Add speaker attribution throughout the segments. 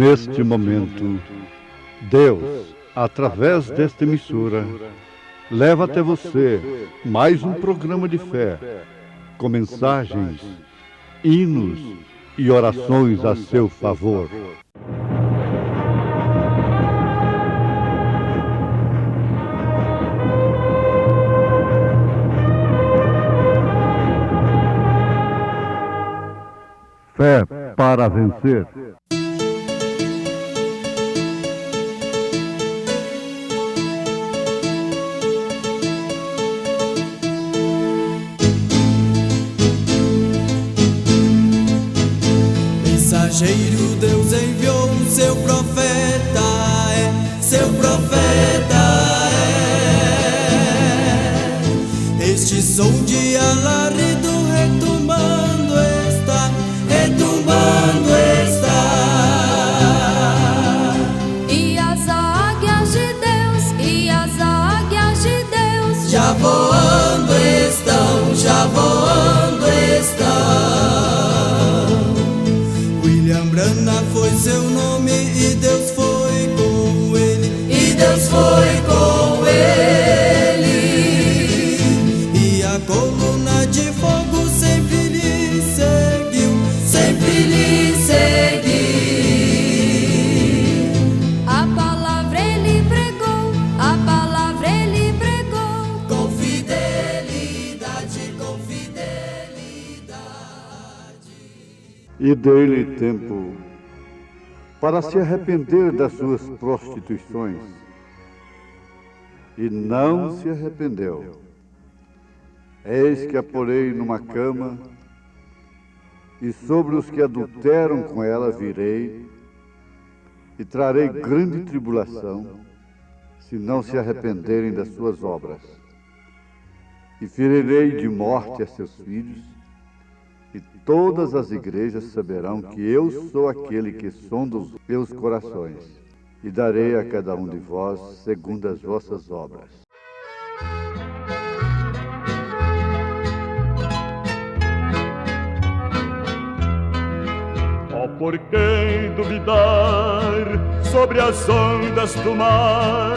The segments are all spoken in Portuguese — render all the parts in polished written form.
Speaker 1: Neste momento, Deus, através desta emissora, leva até você mais um programa de fé, com mensagens, hinos e orações a seu favor. Fé para vencer.
Speaker 2: Mensageiro, Deus enviou o seu profeta, seu profeta Este som de alarido retumbando está,
Speaker 3: E as águias de Deus,
Speaker 2: já voando estão, William Branham foi seu nome e Deus foi com ele, E a coluna de fogo sempre lhe seguiu,
Speaker 3: A palavra ele pregou,
Speaker 2: com fidelidade,
Speaker 1: E dei-lhe tempo para se arrepender das suas prostituições. E não se arrependeu. Eis que a porei numa cama, e sobre os que adulteram com ela virei, e trarei grande tribulação, se não se arrependerem das suas obras. E ferirei de morte a seus filhos, e todas as igrejas saberão que eu sou aquele que sonda os meus corações, e darei a cada um de vós segundo as vossas obras.
Speaker 4: Oh, por quem duvidar sobre as ondas do mar,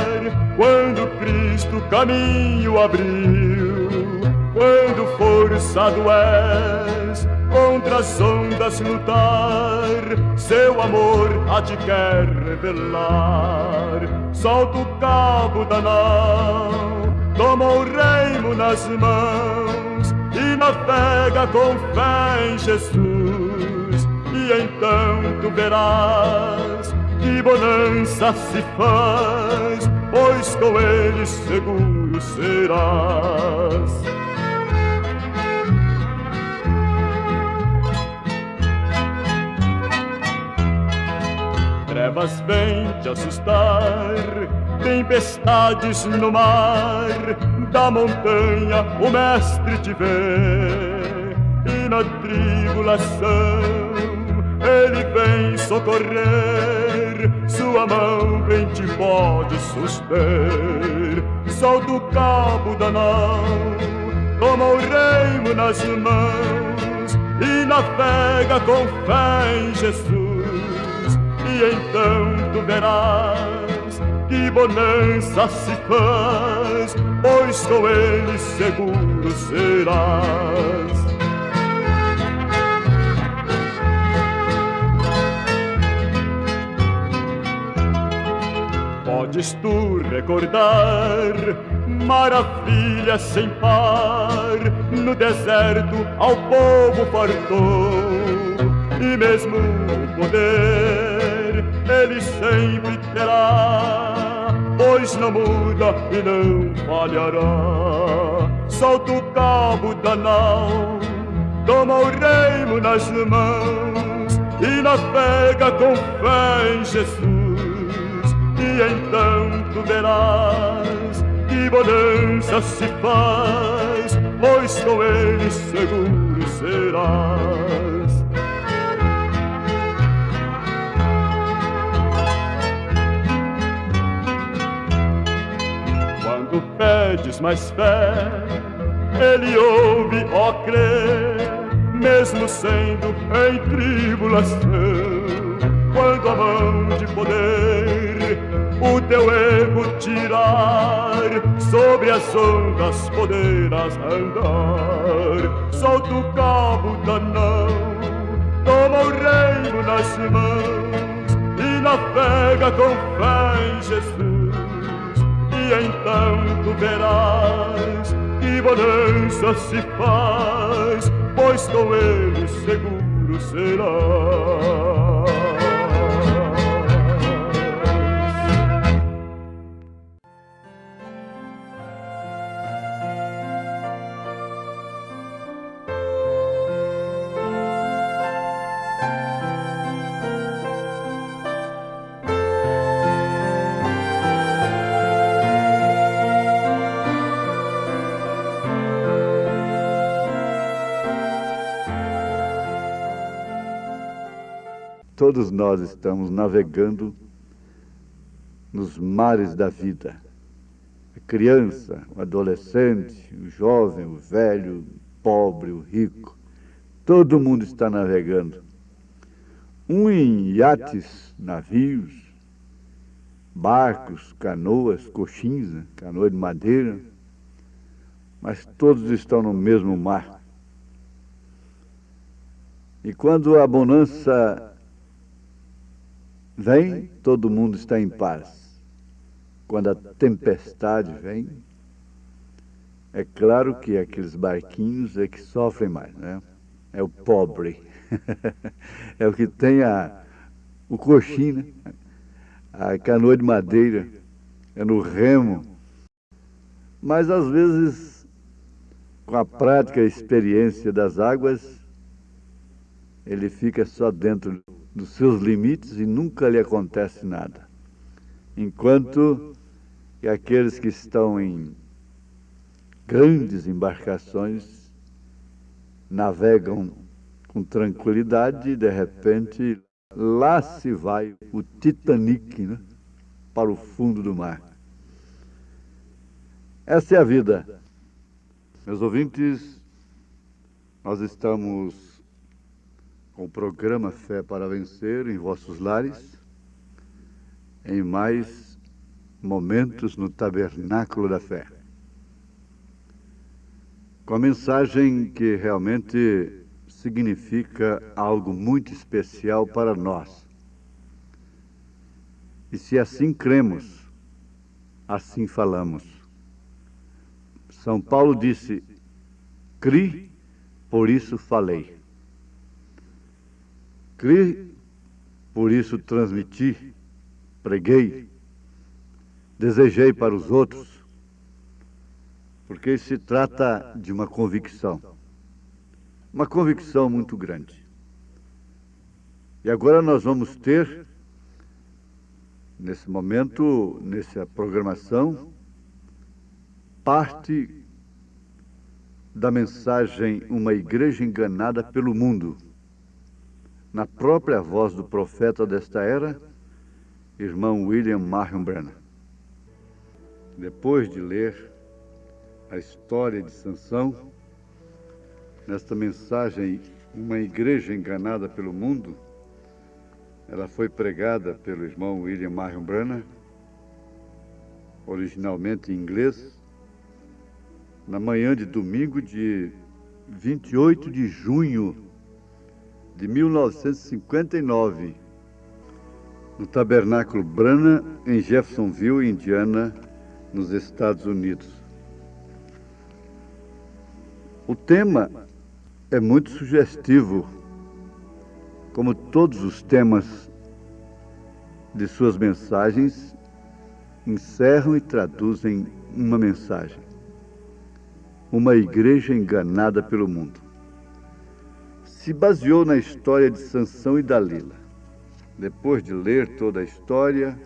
Speaker 4: quando Cristo caminho abriu, quando forçado és contra as ondas lutar, seu amor a te quer revelar. Solta o cabo da nau, toma o remo nas mãos e navega com fé em Jesus. E então tu verás que bonança se faz, pois com ele seguro serás. Trevas vêm te assustar, tempestades no mar, da montanha o mestre te vê, e na tribulação ele vem socorrer, sua mão bem te pode suster. Solta o cabo da nau, toma o remo nas mãos e navega com fé em Jesus. E então tu verás que bonança se faz, pois com ele seguro serás. Podes tu recordar maravilhas sem par, no deserto ao povo fartou, e mesmo o poder ele sempre terá, pois não muda e não falhará. Solta o cabo da nau, toma o remo nas mãos e navega com fé em Jesus. E então tu verás que bonança se faz, pois com ele seguro serás. Quando pedes mais fé, ele ouve, ó crê, mesmo sendo em tribulação. quando a mão de poder o teu ego tirar, sobre as ondas poderás andar. Solta o cabo da nau, toma o reino nas mãos e navega com fé em Jesus. E então tu verás que bonança se faz, pois com ele seguro serás.
Speaker 1: Todos nós estamos navegando nos mares da vida. A criança, o adolescente, o jovem, o velho, o pobre, o rico. Todo mundo está navegando. Um em iates, navios, barcos, canoas, coxins, né? Canoa de madeira. Mas todos estão no mesmo mar. E quando a bonança vem, todo mundo está em paz. Quando a tempestade vem, é claro que aqueles barquinhos é que sofrem mais, né? É o pobre. É o que tem o coxim, né? A canoa de madeira, é no remo. Mas às vezes, com a prática e a experiência das águas, ele fica só dentro dos seus limites e nunca lhe acontece nada. Enquanto que aqueles que estão em grandes embarcações navegam com tranquilidade e de repente lá se vai o Titanic, né, para o fundo do mar. Essa é a vida. Meus ouvintes, nós estamos com o programa Fé para Vencer em vossos lares, em mais momentos no Tabernáculo da Fé. Com a mensagem que realmente significa algo muito especial para nós. E se assim cremos, assim falamos. São Paulo disse: cri, por isso falei. Cri, por isso transmiti, preguei, desejei para os outros, porque se trata de uma convicção muito grande. E agora nós vamos ter, nesse momento, nessa programação, parte da mensagem Uma Igreja Enganada pelo Mundo, na própria voz do profeta desta era, irmão William Marion Branham. Depois de ler a história de Sansão, nesta mensagem Uma Igreja Enganada pelo Mundo, ela foi pregada pelo irmão William Marion Branham, originalmente em inglês, na manhã de domingo de 28 de junho de 1959, no Tabernáculo Branham, em Jeffersonville, Indiana, nos Estados Unidos. O tema é muito sugestivo, como todos os temas de suas mensagens encerram e traduzem uma mensagem. Uma igreja enganada pelo mundo. Se baseou na história de Sansão e Dalila. Depois de ler toda a história,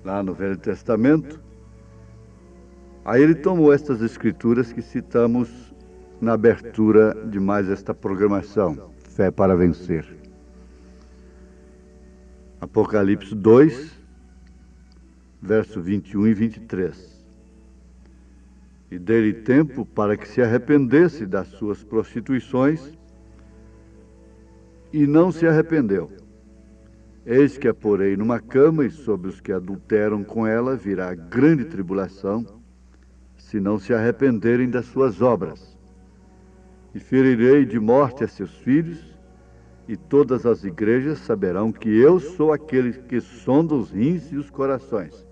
Speaker 1: lá no Velho Testamento, aí ele tomou estas escrituras que citamos na abertura de mais esta programação, Fé para Vencer. Apocalipse 2, verso 21 e 23. E dei-lhe tempo para que se arrependesse das suas prostituições, e não se arrependeu. Eis que a porei numa cama, e sobre os que adulteram com ela virá grande tribulação, se não se arrependerem das suas obras. E ferirei de morte a seus filhos, e todas as igrejas saberão que eu sou aquele que sonda os rins e os corações.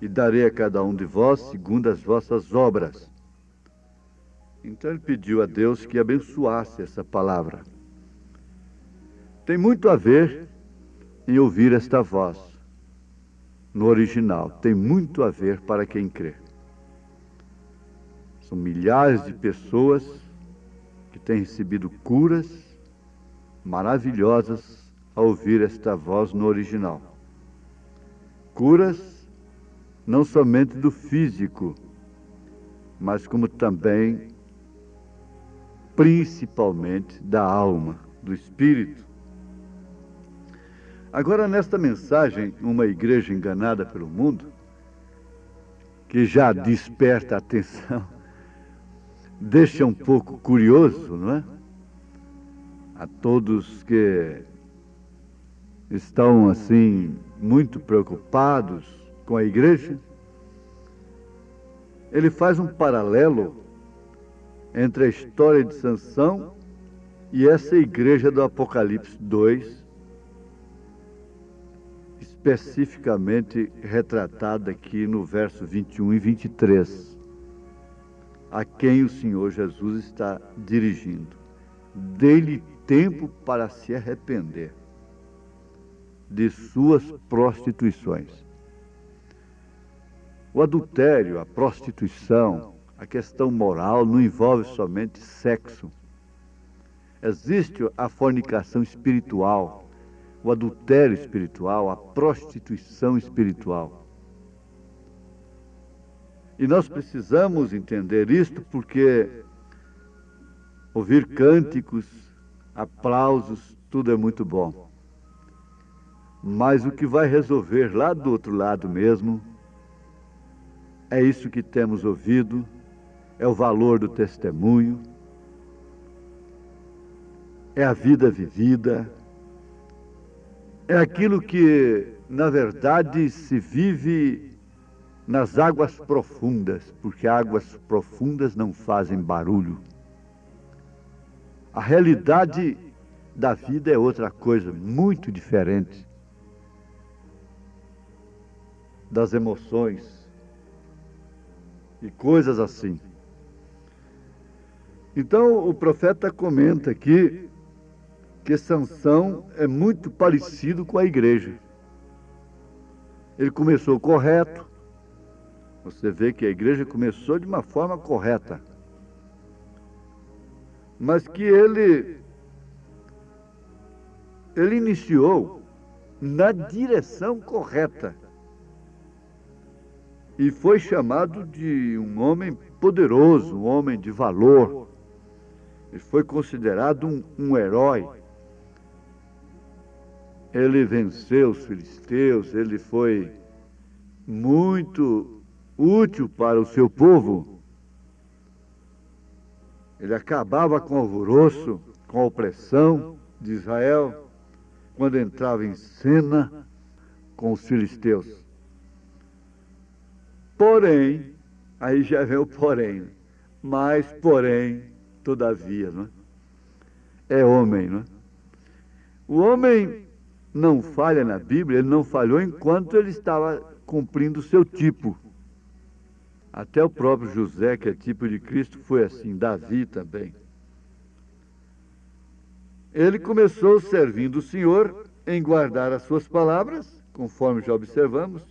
Speaker 1: E darei a cada um de vós segundo as vossas obras. Então ele pediu a Deus que abençoasse essa palavra. Tem muito a ver em ouvir esta voz no original. Tem muito a ver para quem crê. São milhares de pessoas que têm recebido curas maravilhosas ao ouvir esta voz no original. Curas não somente do físico, mas como também, principalmente, da alma, do espírito. Agora, nesta mensagem, uma igreja enganada pelo mundo, que já desperta a atenção, deixa um pouco curioso, não é? A todos que estão, assim, muito preocupados com a igreja. Ele faz um paralelo entre a história de Sansão e essa igreja do Apocalipse 2, especificamente retratada aqui no verso 21 e 23, a quem o Senhor Jesus está dirigindo. Dê-lhe tempo para se arrepender de suas prostituições. O adultério, a prostituição, a questão moral não envolve somente sexo. Existe a fornicação espiritual, o adultério espiritual, a prostituição espiritual. E nós precisamos entender isto porque ouvir cânticos, aplausos, tudo é muito bom. Mas o que vai resolver lá do outro lado mesmo é isso que temos ouvido, é o valor do testemunho, é a vida vivida, é aquilo que, na verdade, se vive nas águas profundas, porque águas profundas não fazem barulho. A realidade da vida é outra coisa, muito diferente das emoções e coisas assim. Então, o profeta comenta aqui que Sansão é muito parecido com a igreja. Ele começou correto. Você vê que a igreja começou de uma forma correta. Mas que ele iniciou na direção correta. E foi chamado de um homem poderoso, um homem de valor. Ele foi considerado um herói. Ele venceu os filisteus, ele foi muito útil para o seu povo. Ele acabava com o alvoroço, com a opressão de Israel, quando entrava em cena com os filisteus. Porém, aí já vem o porém, mas porém, todavia, não é? É homem, não é? O homem não falha na Bíblia, ele não falhou enquanto ele estava cumprindo o seu tipo. Até o próprio José, que é tipo de Cristo, foi assim, Davi também. Ele começou servindo o Senhor em guardar as suas palavras, conforme já observamos,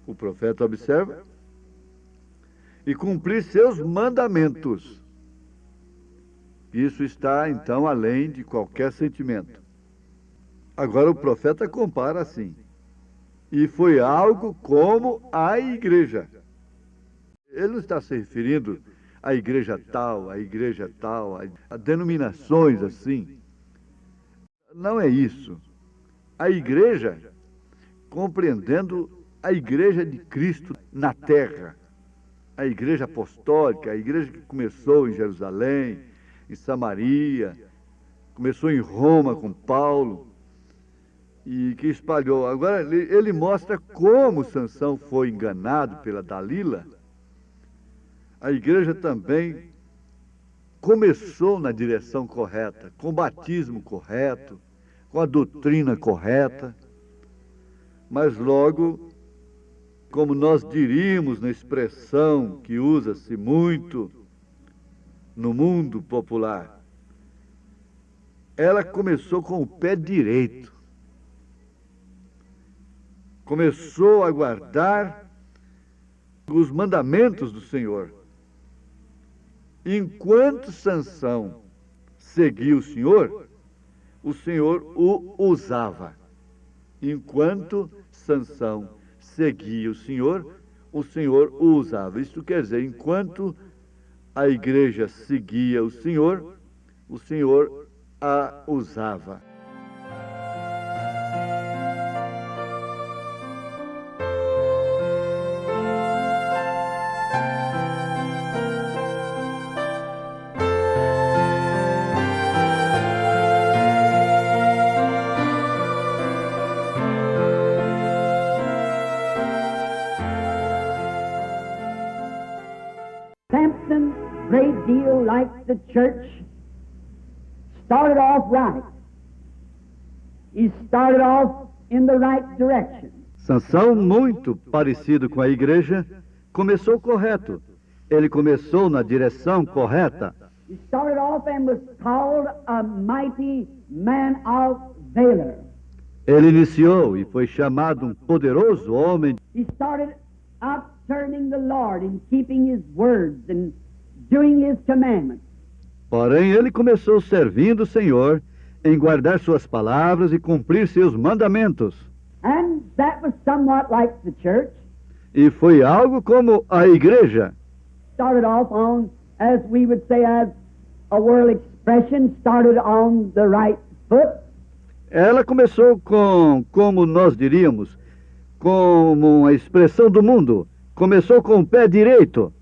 Speaker 1: o profeta observa, e cumprir seus mandamentos. Isso está, então, além de qualquer sentimento. Agora o profeta compara assim. E foi algo como a igreja. Ele não está se referindo à igreja tal, a denominações assim. Não é isso. A igreja, compreendendo a igreja de Cristo na terra, a igreja apostólica, a igreja que começou em Jerusalém, em Samaria, começou em Roma com Paulo, e que espalhou. Agora ele mostra como Sansão foi enganado pela Dalila. A igreja também começou na direção correta, com o batismo correto, com a doutrina correta, mas logo, como nós diríamos na expressão que usa-se muito no mundo popular, ela começou com o pé direito. Começou a guardar os mandamentos do Senhor. Enquanto Sansão seguia o Senhor o usava. Enquanto Sansão seguia o Senhor o usava. Isso quer dizer, enquanto a igreja seguia o Senhor a usava.
Speaker 5: Samson, great deal like the church, started off right. He started off in the right direction.
Speaker 1: Sansão, muito parecido com a igreja, começou correto. Ele começou na direção correta.
Speaker 5: He started off and was called a mighty man of valor.
Speaker 1: Ele iniciou e foi chamado um poderoso homem.
Speaker 5: He started out serving the Lord and keeping His words and doing His commandments.
Speaker 1: Porém, ele começou servindo o Senhor em guardar suas palavras e cumprir seus mandamentos.
Speaker 5: And that was somewhat like the church.
Speaker 1: E foi algo como a igreja.
Speaker 5: Started off on, as we would say, as a world expression, started on the right foot.
Speaker 1: Ela começou como nós diríamos, como uma expressão do mundo. Começou com o pé direito.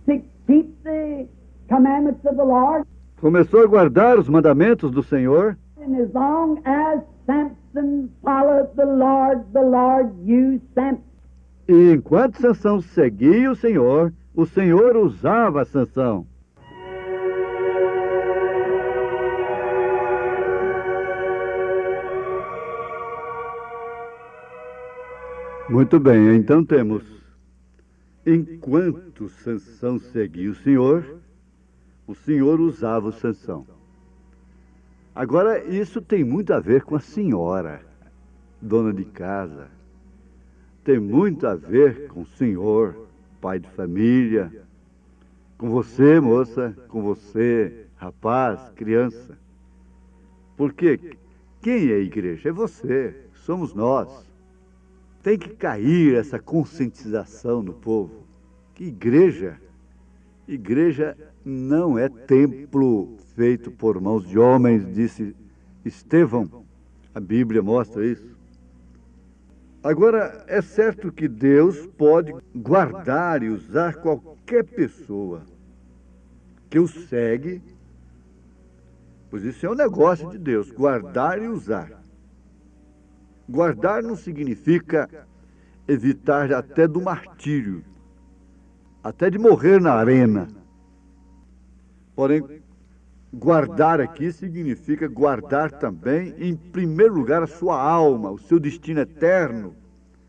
Speaker 5: To keep the commandments of the Lord.
Speaker 1: Começou a guardar os mandamentos do Senhor.
Speaker 5: And as long as Samson followed the Lord used Samson.
Speaker 1: E enquanto Sansão seguia o Senhor usava Sansão. Muito bem, então temos: enquanto Sansão seguia o Senhor usava o Sansão. Agora, isso tem muito a ver com a senhora, dona de casa. Tem muito a ver com o senhor, pai de família, com você, moça, com você, rapaz, criança. Porque quem é a igreja? É você, somos nós. Tem que cair essa conscientização no povo. Que igreja não é templo feito por mãos de homens, disse Estevão. A Bíblia mostra isso. Agora, é certo que Deus pode guardar e usar qualquer pessoa que o segue, pois isso é um negócio de Deus, guardar e usar. Guardar não significa evitar até do martírio, até de morrer na arena. Porém, guardar aqui significa guardar também, em primeiro lugar, a sua alma, o seu destino eterno,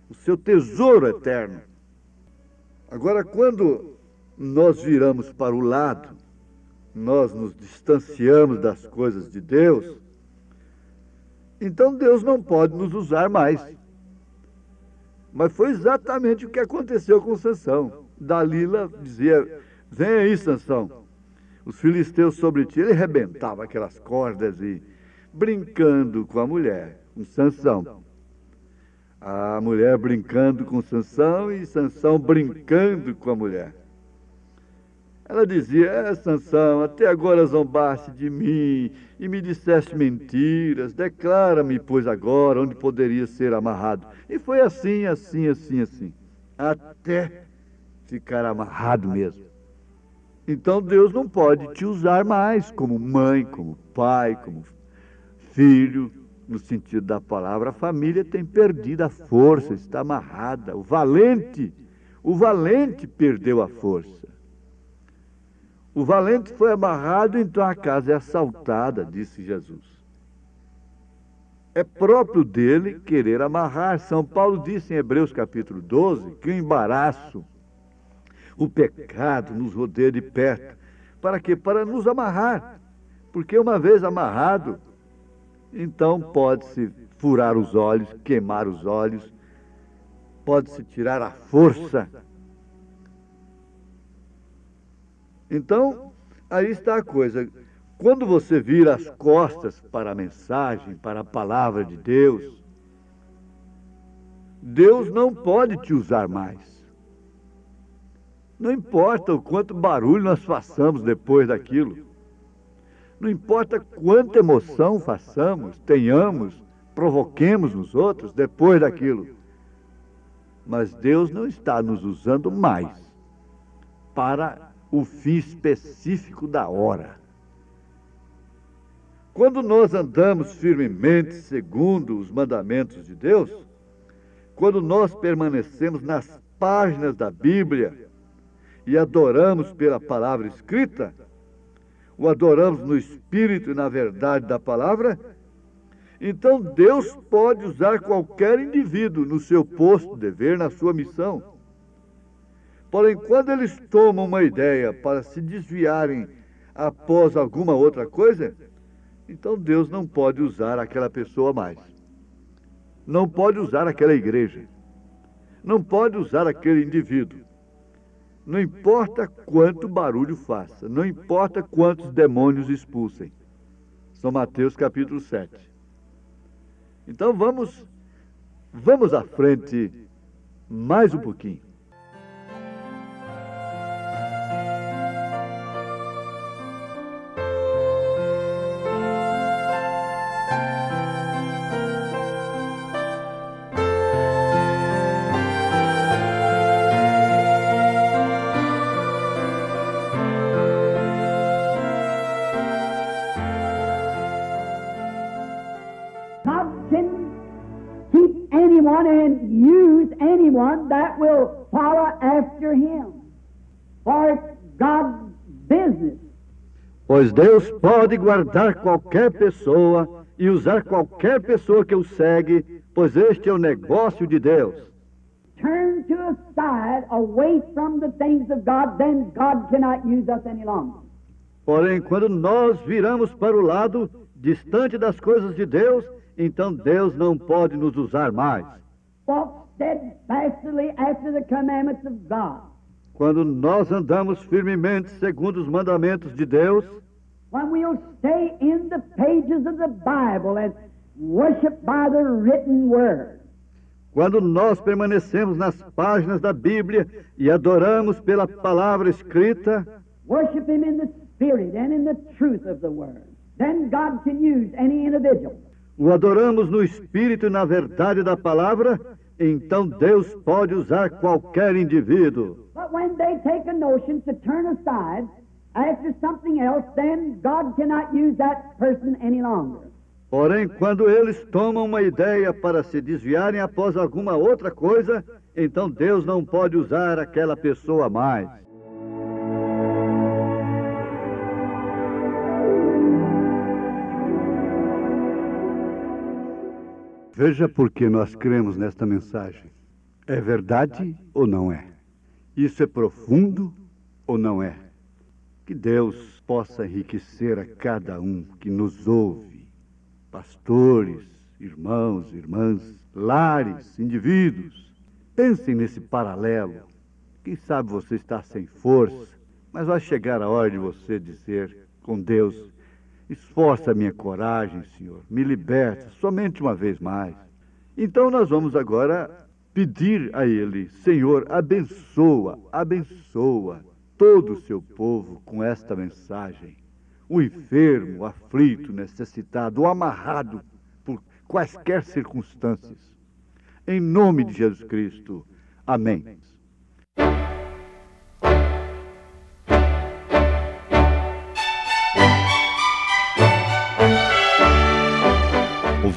Speaker 1: o seu tesouro eterno. Agora, quando nós viramos para o lado, nós nos distanciamos das coisas de Deus, então Deus não pode nos usar mais. Mas foi exatamente o que aconteceu com Sansão. Dalila dizia: vem aí, Sansão, os filisteus sobre ti. Ele arrebentava aquelas cordas e brincando com a mulher, com Sansão. A mulher brincando com Sansão e Sansão brincando com a mulher. Ela dizia: Sansão, até agora zombaste de mim e me disseste mentiras. Declara-me, pois, agora onde poderia ser amarrado. E foi assim, até ficar amarrado mesmo. Então Deus não pode te usar mais como mãe, como pai, como filho, no sentido da palavra, a família tem perdido a força, está amarrada. O valente perdeu a força. O valente foi amarrado, então a casa é assaltada, disse Jesus. É próprio dele querer amarrar. São Paulo disse em Hebreus capítulo 12 que o embaraço, o pecado nos rodeia de perto. Para quê? Para nos amarrar. Porque uma vez amarrado, então pode-se furar os olhos, queimar os olhos, pode-se tirar a força. Então, aí está a coisa. Quando você vira as costas para a mensagem, para a palavra de Deus, Deus não pode te usar mais. Não importa o quanto barulho nós façamos depois daquilo. Não importa quanta emoção façamos, tenhamos, provoquemos nos outros depois daquilo. Mas Deus não está nos usando mais para o fim específico da hora. Quando nós andamos firmemente segundo os mandamentos de Deus, quando nós permanecemos nas páginas da Bíblia e adoramos pela palavra escrita, o adoramos no espírito e na verdade da palavra, então Deus pode usar qualquer indivíduo no seu posto de dever, na sua missão. Porém, quando eles tomam uma ideia para se desviarem após alguma outra coisa, então Deus não pode usar aquela pessoa mais. Não pode usar aquela igreja. Não pode usar aquele indivíduo. Não importa quanto barulho faça, não importa quantos demônios expulsem. São Mateus capítulo 7. Então vamos à frente mais um pouquinho.
Speaker 5: And use anyone that will follow after him for God's business.
Speaker 1: Pois Deus pode guardar qualquer pessoa e usar qualquer pessoa que o segue, pois este é o negócio de Deus.
Speaker 5: Turn to a side away from the things of God, then God cannot use us any longer.
Speaker 1: Porém, quando nós viramos para o lado distante das coisas de Deus, então Deus não pode nos usar mais.
Speaker 5: Walk steadfastly after the commandments of God.
Speaker 1: Quando nós andamos firmemente segundo os mandamentos de Deus,
Speaker 5: when we'll stay in the pages of the Bible and worship by the written word.
Speaker 1: Quando nós permanecemos nas páginas da Bíblia e adoramos pela palavra escrita,
Speaker 5: worship Him in the Spirit and in the truth of the word, then God can use any individual.
Speaker 1: O adoramos no Espírito e na verdade da palavra, então Deus pode usar qualquer indivíduo.
Speaker 5: But when they take a notion to turn aside after something else, then God cannot use that person any longer.
Speaker 1: Porém, quando eles tomam uma ideia para se desviarem após alguma outra coisa, então Deus não pode usar aquela pessoa mais. Veja por que nós cremos nesta mensagem. É verdade ou não é? Isso é profundo ou não é? Que Deus possa enriquecer a cada um que nos ouve. Pastores, irmãos, irmãs, lares, indivíduos. Pensem nesse paralelo. Quem sabe você está sem força, mas vai chegar a hora de você dizer com Deus: esforça a minha coragem, Senhor, me liberta somente uma vez mais. Então nós vamos agora pedir a Ele: Senhor, abençoa todo o seu povo com esta mensagem. O enfermo, o aflito, necessitado, o amarrado por quaisquer circunstâncias. Em nome de Jesus Cristo. Amém.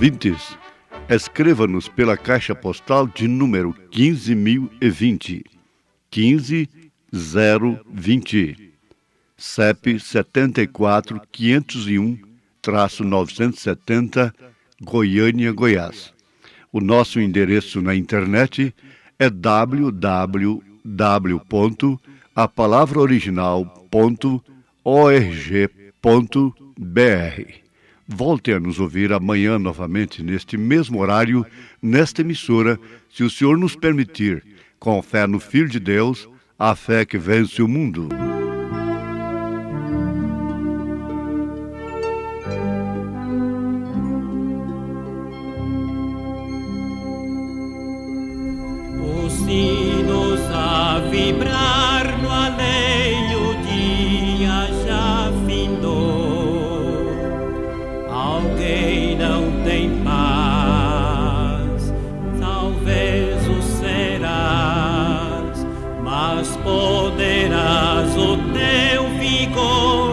Speaker 1: ouvintes, escreva-nos pela caixa postal de número 15.020, 15020, CEP 74.501-970, Goiânia, Goiás. O nosso endereço na internet é www.apalavraoriginal.org.br. Volte a nos ouvir amanhã novamente neste mesmo horário, nesta emissora, se o Senhor nos permitir, com fé no Filho de Deus, a fé que vence o mundo.
Speaker 2: Os sinos a vibrar no além, o dia já findou. Alguém não tem paz, talvez o serás, mas poderás o teu vigor